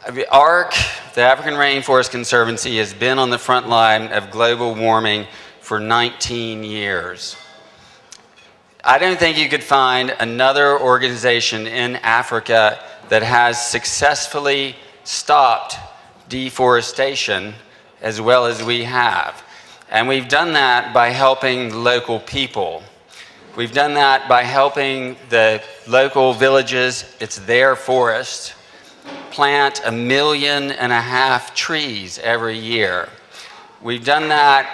The ARC, the African Rainforest Conservancy, has been on the front line of global warming for 19 years. I don't think you could find another organization in Africa that has successfully stopped deforestation as well as we have. And we've done that by helping local people. We've done that by helping the local villages, it's their forest, plant 1.5 million trees every year. We've done that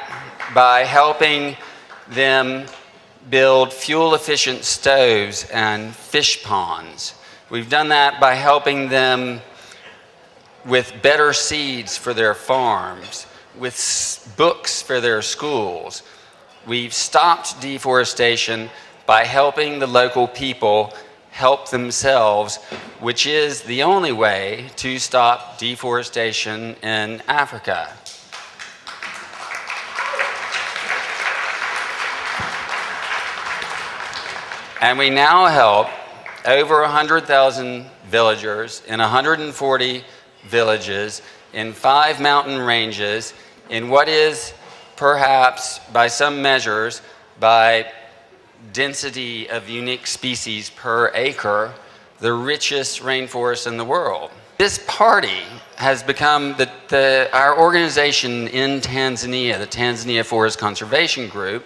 by helping them build fuel-efficient stoves and fish ponds. We've done that by helping them with better seeds for their farms, with books for their schools. We've stopped deforestation by helping the local people help themselves, which is the only way to stop deforestation in Africa. And we now help over 100,000 villagers in 140 villages in 5 mountain ranges in what is perhaps, by some measures, by density of unique species per acre, the richest rainforest in the world. This party has become our organization in Tanzania, the Tanzania Forest Conservation Group,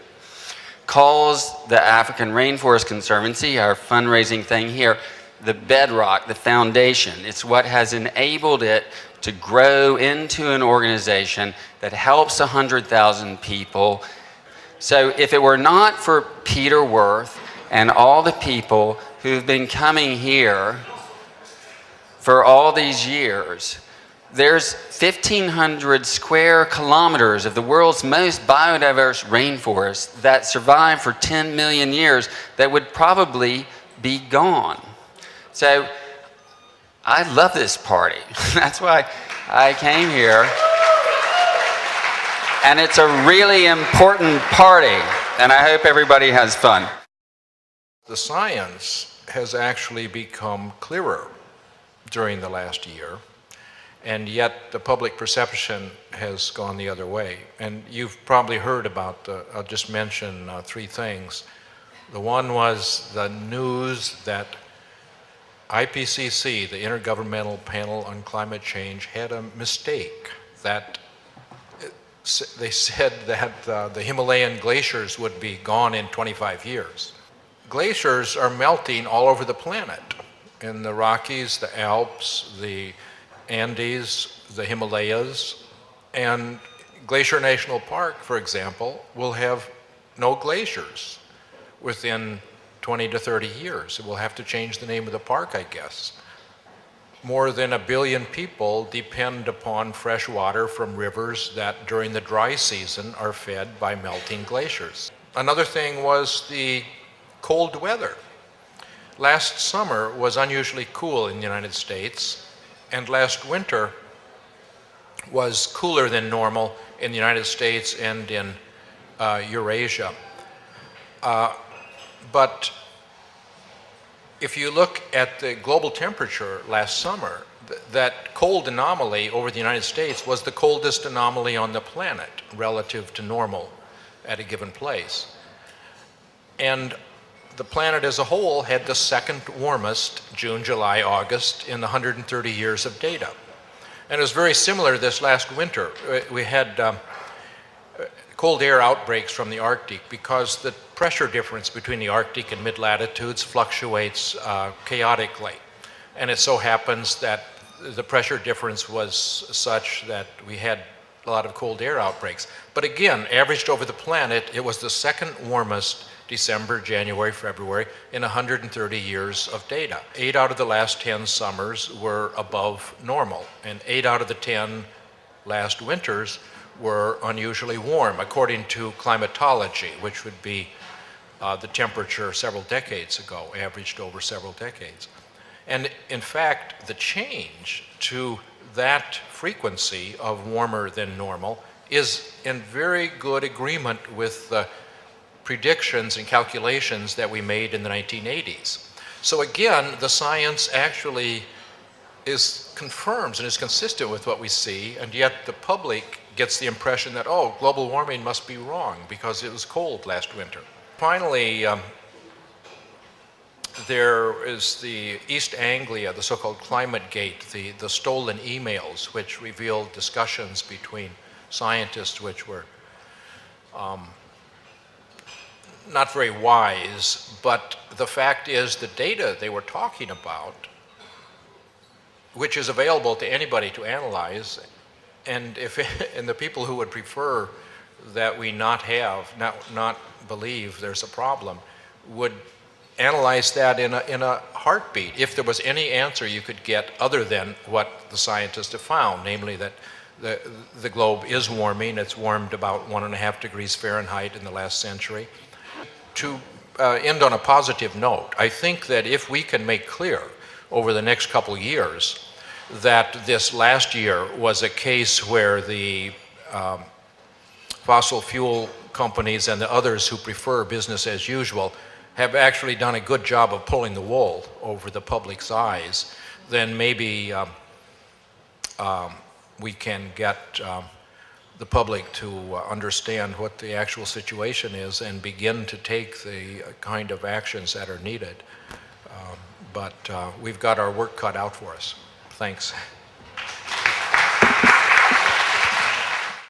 calls the African Rainforest Conservancy, our fundraising thing here, the bedrock, the foundation. It's what has enabled it to grow into an organization that helps 100,000 people. So if it were not for Peter Worth and all the people who've been coming here for all these years, there's 1,500 square kilometers of the world's most biodiverse rainforest that survived for 10 million years that would probably be gone. So I love this party. That's why I came here. And it's a really important party, and I hope everybody has fun. The science has actually become clearer during the last year, and yet the public perception has gone the other way. And you've probably heard about, I'll just mention 3 things. The one was the news that IPCC, the Intergovernmental Panel on Climate Change, had a mistake. That they said that the Himalayan glaciers would be gone in 25 years. Glaciers are melting all over the planet. In the Rockies, the Alps, the Andes, the Himalayas, and Glacier National Park, for example, will have no glaciers within 20 to 30 years. It will have to change the name of the park, I guess. More than 1 billion people depend upon fresh water from rivers that during the dry season are fed by melting glaciers. Another thing was the cold weather. Last summer was unusually cool in the United States, and last winter was cooler than normal in the United States and in Eurasia. But if you look at the global temperature last summer, that cold anomaly over the United States was the coldest anomaly on the planet relative to normal at a given place. And the planet as a whole had the second warmest June, July, August in the 130 years of data. And it was very similar this last winter. We had cold air outbreaks from the Arctic because the pressure difference between the Arctic and mid-latitudes fluctuates chaotically. And it so happens that the pressure difference was such that we had a lot of cold air outbreaks. But again, averaged over the planet, it was the second warmest December, January, February in 130 years of data. 8 out of the last 10 summers were above normal, and 8 out of the 10 last winters were unusually warm, according to climatology, which would be the temperature several decades ago, averaged over several decades. And in fact, the change to that frequency of warmer than normal is in very good agreement with the predictions and calculations that we made in the 1980s. So again, the science actually confirms and is consistent with what we see, and yet the public gets the impression that, oh, global warming must be wrong because it was cold last winter. Finally, there is the East Anglia, the so-called climate gate, the stolen emails, which revealed discussions between scientists which were not very wise, but the fact is the data they were talking about, which is available to anybody to analyze, and the people who would prefer that we not believe there's a problem would analyze that in a heartbeat if there was any answer you could get other than what the scientists have found, namely that the globe is warming. It's warmed about 1.5 degrees Fahrenheit in the last century. To end on a positive note, I think that if we can make clear over the next couple of years that this last year was a case where the fossil fuel companies and the others who prefer business as usual have actually done a good job of pulling the wool over the public's eyes, then maybe we can get the public to understand what the actual situation is and begin to take the kind of actions that are needed. But we've got our work cut out for us. Thanks.